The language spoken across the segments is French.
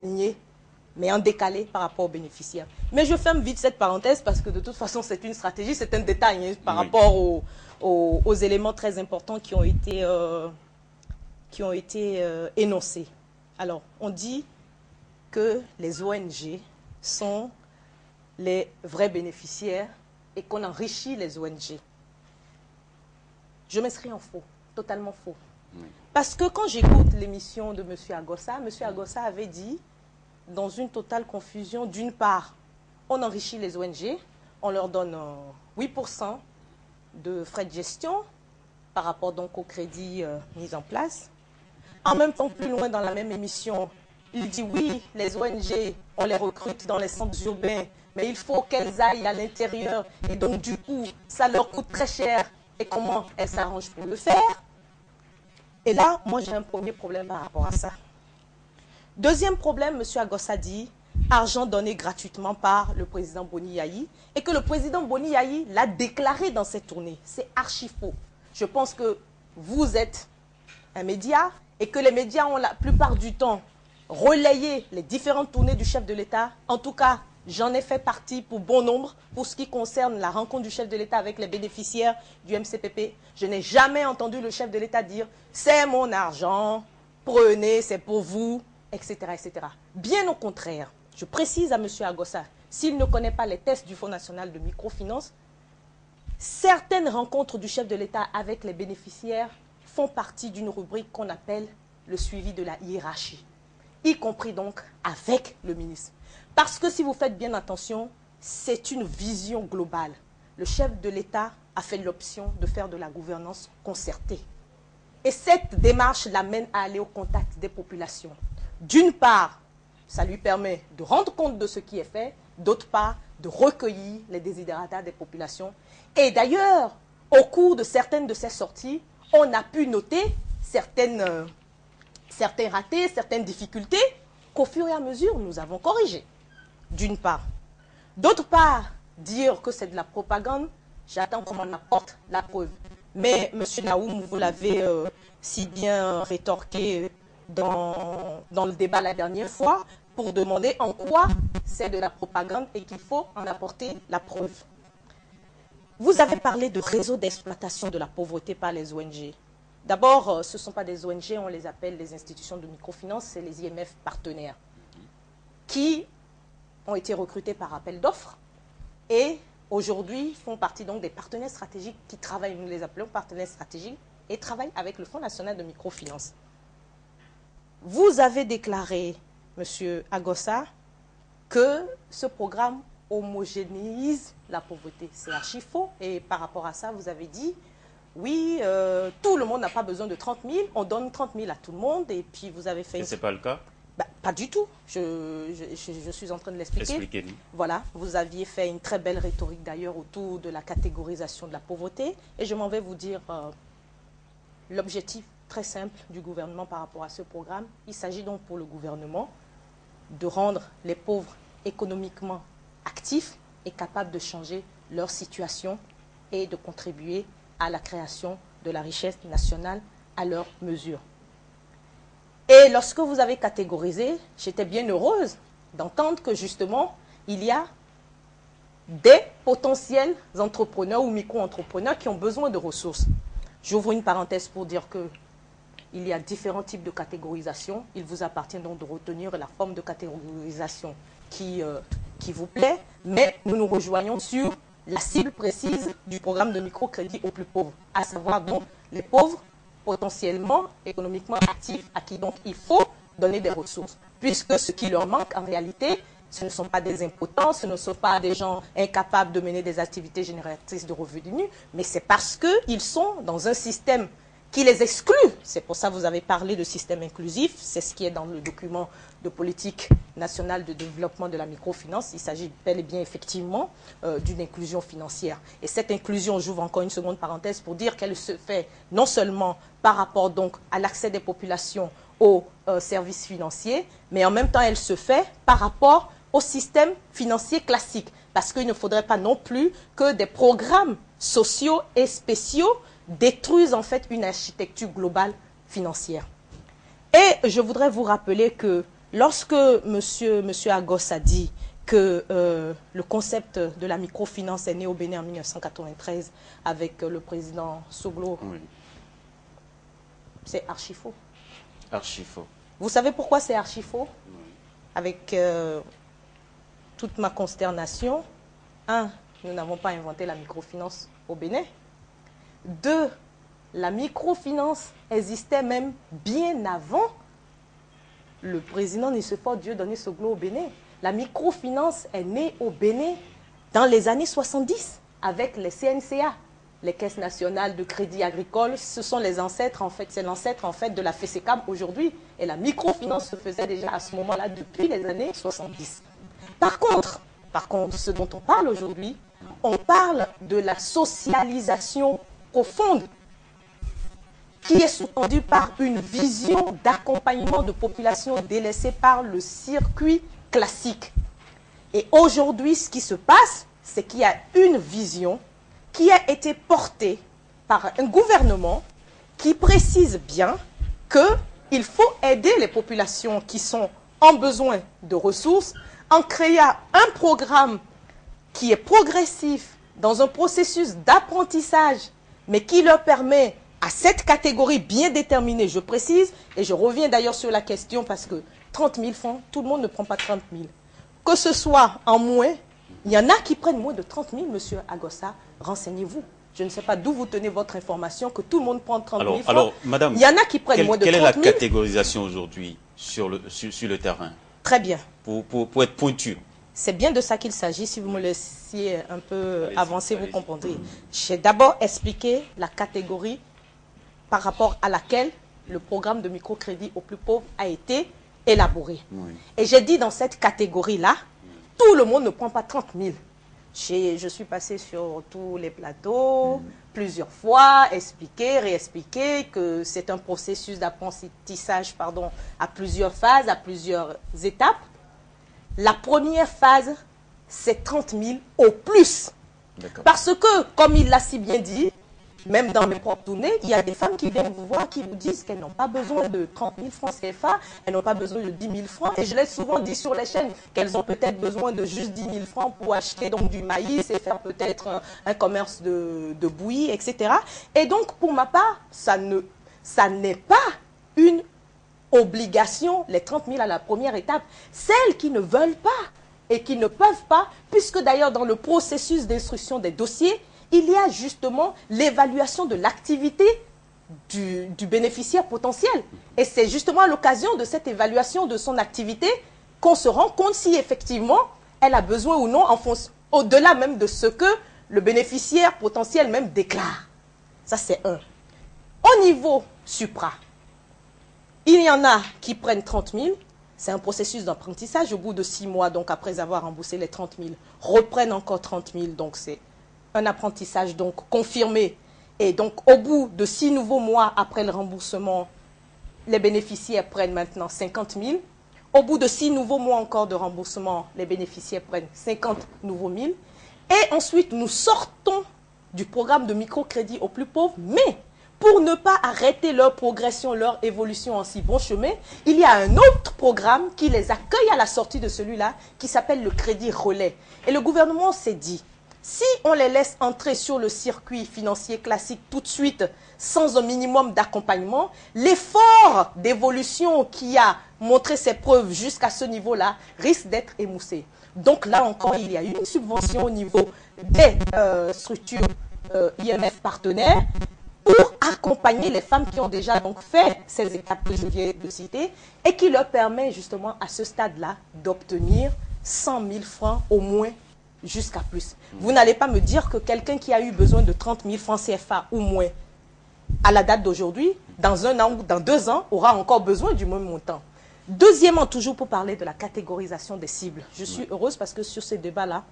mais en décalé par rapport aux bénéficiaires. Mais je ferme vite cette parenthèse parce que de toute façon, c'est une stratégie, c'est un détail hein, par rapport aux éléments très importants qui ont été énoncés. Alors, on dit que les ONG sont les vrais bénéficiaires et qu'on enrichit les ONG. Je m'inscris en faux, totalement faux. Parce que quand j'écoute l'émission de M. Agossa, M. Agossa avait dit, dans une totale confusion, d'une part, on enrichit les ONG, on leur donne 8% de frais de gestion par rapport donc au crédit mis en place. En même temps, plus loin dans la même émission, il dit oui, les ONG, on les recrute dans les centres urbains, mais il faut qu'elles aillent à l'intérieur. Et donc, du coup, ça leur coûte très cher. Et comment elles s'arrangent pour le faire? Et là, moi, j'ai un premier problème par rapport à ça. Deuxième problème, M. Agossa dit argent donné gratuitement par le président Boni Yayi et que le président Boni Yayi l'a déclaré dans cette tournée. C'est archi faux. Je pense que vous êtes un média et que les médias ont la plupart du temps relayé les différentes tournées du chef de l'État. En tout cas, j'en ai fait partie pour bon nombre pour ce qui concerne la rencontre du chef de l'État avec les bénéficiaires du MCPP. Je n'ai jamais entendu le chef de l'État dire « c'est mon argent, prenez, c'est pour vous », etc., etc. Bien au contraire, je précise à M. Agossa, s'il ne connaît pas les tests du Fonds national de microfinance, certaines rencontres du chef de l'État avec les bénéficiaires font partie d'une rubrique qu'on appelle le suivi de la hiérarchie, y compris donc avec le ministre. Parce que si vous faites bien attention, c'est une vision globale. Le chef de l'État a fait l'option de faire de la gouvernance concertée. Et cette démarche l'amène à aller au contact des populations. D'une part, ça lui permet de rendre compte de ce qui est fait, d'autre part, de recueillir les desiderata des populations. Et d'ailleurs, au cours de certaines de ces sorties, on a pu noter certains ratés, certaines difficultés qu'au fur et à mesure, nous avons corrigées. D'une part. D'autre part, dire que c'est de la propagande, j'attends qu'on m'en apporte la preuve. Mais, M. Naoum, vous l'avez si bien rétorqué dans le débat la dernière fois, pour demander en quoi c'est de la propagande et qu'il faut en apporter la preuve. Vous avez parlé de réseau d'exploitation de la pauvreté par les ONG. D'abord, ce ne sont pas des ONG, on les appelle les institutions de microfinance, c'est les IMF partenaires, qui ont été recrutés par appel d'offres et aujourd'hui font partie donc des partenaires stratégiques qui travaillent, nous les appelons partenaires stratégiques, et travaillent avec le Fonds national de microfinance. Vous avez déclaré, M. Agossa, que ce programme homogénéise la pauvreté. C'est archi faux. Et par rapport à ça, vous avez dit, oui, tout le monde n'a pas besoin de 30 000, on donne 30 000 à tout le monde, et puis vous avez fait... Et ce n'est pas le cas? Pas du tout. Je suis en train de l'expliquer. Expliquez-nous. Voilà, vous aviez fait une très belle rhétorique d'ailleurs autour de la catégorisation de la pauvreté. Et je m'en vais vous dire l'objectif très simple du gouvernement par rapport à ce programme. Il s'agit donc pour le gouvernement de rendre les pauvres économiquement actifs et capables de changer leur situation et de contribuer à la création de la richesse nationale à leur mesure. Et lorsque vous avez catégorisé, j'étais bien heureuse d'entendre que justement, il y a des potentiels entrepreneurs ou micro-entrepreneurs qui ont besoin de ressources. J'ouvre une parenthèse pour dire qu'il y a différents types de catégorisation. Il vous appartient donc de retenir la forme de catégorisation qui vous plaît, mais nous nous rejoignons sur la cible précise du programme de microcrédit aux plus pauvres, à savoir donc les pauvres potentiellement économiquement actifs, à qui donc il faut donner des ressources. Puisque ce qui leur manque en réalité, ce ne sont pas des impotents, ce ne sont pas des gens incapables de mener des activités génératrices de revenus, mais c'est parce qu'ils sont dans un système qui les exclut. C'est pour ça que vous avez parlé de système inclusif, c'est ce qui est dans le document de politique nationale de développement de la microfinance. Il s'agit bel et bien effectivement d'une inclusion financière. Et cette inclusion, j'ouvre encore une seconde parenthèse pour dire qu'elle se fait non seulement par rapport donc à l'accès des populations aux services financiers, mais en même temps elle se fait par rapport au système financier classique. Parce qu'il ne faudrait pas non plus que des programmes sociaux et spéciaux détruisent en fait une architecture globale financière. Et je voudrais vous rappeler que lorsque monsieur Agos a dit que le concept de la microfinance est né au Bénin en 1993 avec le président Soglo, oui, c'est archi faux. Archi faux. Vous savez pourquoi c'est archi faux? Oui. Avec toute ma consternation, 1, nous n'avons pas inventé la microfinance au Bénin. 2, la microfinance existait même bien avant le président Nicéphore Dieudonné Soglo au Bénin. La microfinance est née au Bénin dans les années 70 avec les CNCA, les caisses nationales de crédit agricole. Ce sont les ancêtres, en fait, c'est l'ancêtre en fait de la FESECAM aujourd'hui. Et la microfinance se faisait déjà à ce moment-là depuis les années 70. Par contre, ce dont on parle aujourd'hui, on parle de la socialisation profonde qui est sous-tendue par une vision d'accompagnement de populations délaissées par le circuit classique. Et aujourd'hui, ce qui se passe, c'est qu'il y a une vision qui a été portée par un gouvernement qui précise bien qu'il faut aider les populations qui sont en besoin de ressources en créant un programme qui est progressif dans un processus d'apprentissage, mais qui leur permet à cette catégorie bien déterminée, je précise, et je reviens d'ailleurs sur la question parce que 30 000 francs, tout le monde ne prend pas 30 000. Que ce soit en moins, il y en a qui prennent moins de 30 000, monsieur Agossa, renseignez-vous. Je ne sais pas d'où vous tenez votre information, que tout le monde prend 30 000 francs. Alors, madame, il y en a qui prennent moins de 30 000. Quelle est la catégorisation aujourd'hui sur le terrain? Très bien. Pour être pointu. C'est bien de ça qu'il s'agit. Si vous me laissiez un peu avancer, vous comprendrez. J'ai d'abord expliqué la catégorie par rapport à laquelle le programme de microcrédit aux plus pauvres a été élaboré. Oui. Et j'ai dit dans cette catégorie-là, tout le monde ne prend pas 30 000. Je suis passée sur tous les plateaux, plusieurs fois, expliquer, réexpliquer que c'est un processus d'apprentissage à plusieurs phases, à plusieurs étapes. La première phase, c'est 30 000 au plus. Parce que, comme il l'a si bien dit, même dans mes propres tournées, il y a des femmes qui viennent vous voir, qui vous disent qu'elles n'ont pas besoin de 30 000 francs CFA, elles n'ont pas besoin de 10 000 francs. Et je l'ai souvent dit sur les chaînes qu'elles ont peut-être besoin de juste 10 000 francs pour acheter donc du maïs et faire peut-être un commerce de bouillie, etc. Et donc, pour ma part, ça n'est pas une obligation, les 30 000 à la première étape. Celles qui ne veulent pas et qui ne peuvent pas, puisque d'ailleurs dans le processus d'instruction des dossiers, il y a justement l'évaluation de l'activité du bénéficiaire potentiel. Et c'est justement à l'occasion de cette évaluation de son activité qu'on se rend compte si effectivement elle a besoin ou non, au-delà même de ce que le bénéficiaire potentiel même déclare. Ça, c'est un. Au niveau supra, il y en a qui prennent 30 000. C'est un processus d'apprentissage. Au bout de 6 mois, donc après avoir remboursé les 30 000, reprennent encore 30 000. Donc, c'est un apprentissage donc confirmé. Et donc, au bout de 6 nouveaux mois après le remboursement, les bénéficiaires prennent maintenant 50 000. Au bout de 6 nouveaux mois encore de remboursement, les bénéficiaires prennent 50 nouveaux 1000. Et ensuite, nous sortons du programme de microcrédit aux plus pauvres. Mais pour ne pas arrêter leur progression, leur évolution en si bon chemin, il y a un autre programme qui les accueille à la sortie de celui-là, qui s'appelle le crédit relais. Et le gouvernement s'est dit, si on les laisse entrer sur le circuit financier classique tout de suite, sans un minimum d'accompagnement, l'effort d'évolution qui a montré ses preuves jusqu'à ce niveau-là risque d'être émoussé. Donc là encore, il y a eu une subvention au niveau des structures IMF partenaires pour accompagner les femmes qui ont déjà donc fait ces étapes que je viens de citer et qui leur permet justement à ce stade-là d'obtenir 100 000 francs au moins jusqu'à plus. Vous n'allez pas me dire que quelqu'un qui a eu besoin de 30 000 francs CFA ou moins à la date d'aujourd'hui, dans 1 an ou dans 2 ans, aura encore besoin du même montant. Deuxièmement, toujours pour parler de la catégorisation des cibles, je suis heureuse parce que sur ces débats-là,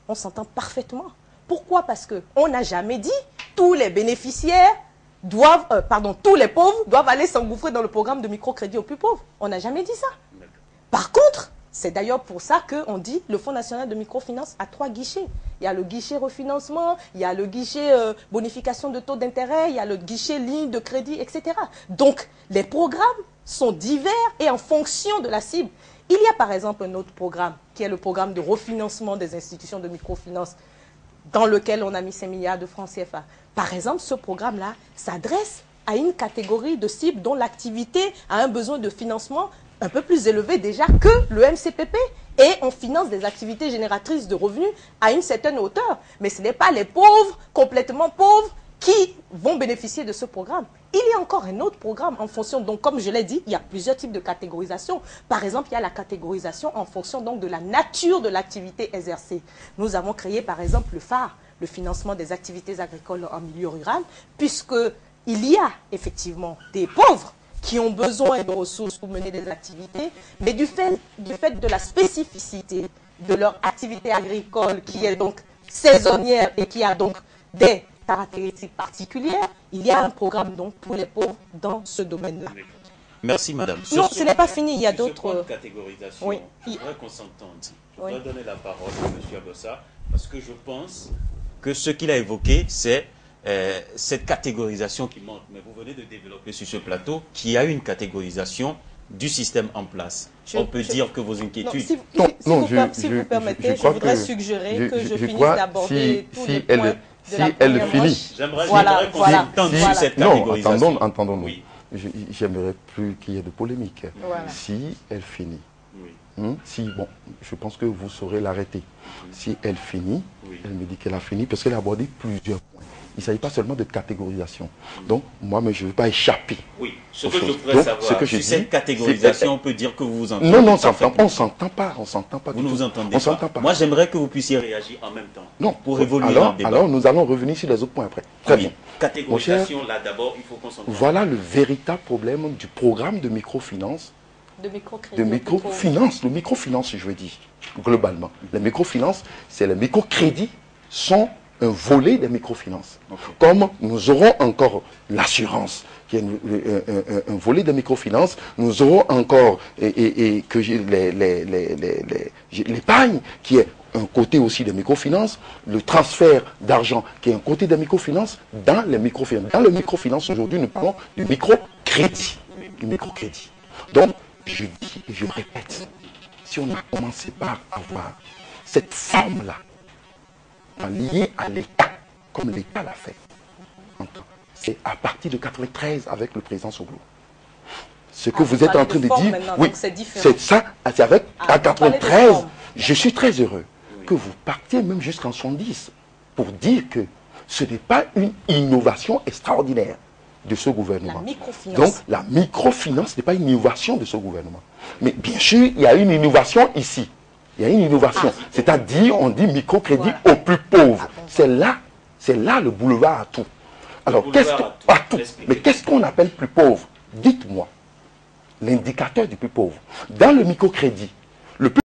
on s'entend parfaitement. Pourquoi? Parce qu'on n'a jamais dit tous les bénéficiaires doivent, tous les pauvres doivent aller s'engouffrer dans le programme de microcrédit aux plus pauvres. On n'a jamais dit ça. Par contre, c'est d'ailleurs pour ça qu'on dit le Fonds national de microfinance a 3 guichets. Il y a le guichet refinancement, il y a le guichet bonification de taux d'intérêt, il y a le guichet ligne de crédit, etc. Donc, les programmes sont divers et en fonction de la cible. Il y a par exemple un autre programme, qui est le programme de refinancement des institutions de microfinance, dans lequel on a mis 5 milliards de francs CFA. Par exemple, ce programme-là s'adresse à une catégorie de cibles dont l'activité a un besoin de financement un peu plus élevé déjà que le MCPP. Et on finance des activités génératrices de revenus à une certaine hauteur. Mais ce n'est pas les pauvres, complètement pauvres, qui vont bénéficier de ce programme. Il y a encore un autre programme en fonction, donc comme je l'ai dit, il y a plusieurs types de catégorisation. Par exemple, il y a la catégorisation en fonction donc de la nature de l'activité exercée. Nous avons créé par exemple le phare, le financement des activités agricoles en milieu rural, puisqu'il y a effectivement des pauvres qui ont besoin de ressources pour mener des activités, mais du fait de la spécificité de leur activité agricole qui est donc saisonnière et qui a donc des caractéristiques particulières, il y a un programme donc pour les pauvres dans ce domaine-là. Merci, madame. Non, ce n'est pas fini, il y a d'autres... catégorisation, oui. Je voudrais qu'on s'entende. Je Oui. voudrais donner la parole à M. Agossa, parce que je pense que ce qu'il a évoqué, c'est cette catégorisation qui manque. Mais vous venez de développer sur ce plateau qu'il y a une catégorisation du système en place. On peut dire que vos inquiétudes... Si vous permettez, je voudrais suggérer que je finisse d'aborder tous les points de la première manche. J'aimerais qu'on s'entende sur cette catégorisation. Non, entendons-nous. Oui. J'aimerais plus qu'il y ait de polémique. Voilà. Si elle finit, Oui. bon, je pense que vous saurez l'arrêter. Si elle finit, Oui. elle me dit qu'elle a fini parce qu'elle a abordé plusieurs points. Il ne s'agit pas seulement de catégorisation. Donc, moi, mais je ne veux pas échapper. Oui, ce que je voudrais savoir, sur cette catégorisation, on peut dire que vous vous entendez. Non, on ne s'entend pas. On s'entend pas. Vous ne vous entendez on s'entend pas. Moi, j'aimerais que vous puissiez réagir en même temps. Non. Pour évoluer dans le débat. Alors, nous allons revenir sur les autres points après. Très bien. Catégorisation, là, d'abord, il faut qu'on s'entende. Voilà le véritable problème du programme de microfinance. De microcrédit. De microfinance, je veux dire, globalement. Les microfinances, c'est les microcrédits sont un volet des microfinances. Okay. Comme nous aurons encore l'assurance, qui est un volet des microfinances, nous aurons encore l'épargne, qui est un côté aussi des microfinances, le transfert d'argent, qui est un côté des microfinances, dans les microfinances. Dans les microfinances, aujourd'hui, nous parlons du microcrédit. Donc, je dis et je répète, si on a commencé par avoir cette forme-là, liée à l'État, comme l'État l'a fait, c'est à partir de 93 avec le président Soglo. Ce que vous êtes en train de dire, oui, c'est ça, c'est avec à 93, je suis très heureux que vous partiez même jusqu'en 70 pour dire que ce n'est pas une innovation extraordinaire de ce gouvernement. La microfinance. Donc, la microfinance n'est pas une innovation de ce gouvernement. Mais bien sûr, il y a une innovation ici. Il y a une innovation. C'est-à-dire, on dit microcrédit aux plus pauvres. C'est là le boulevard à tout. Alors, mais qu'est-ce qu'on appelle plus pauvre? Dites-moi. L'indicateur du plus pauvre. Dans le microcrédit, le plus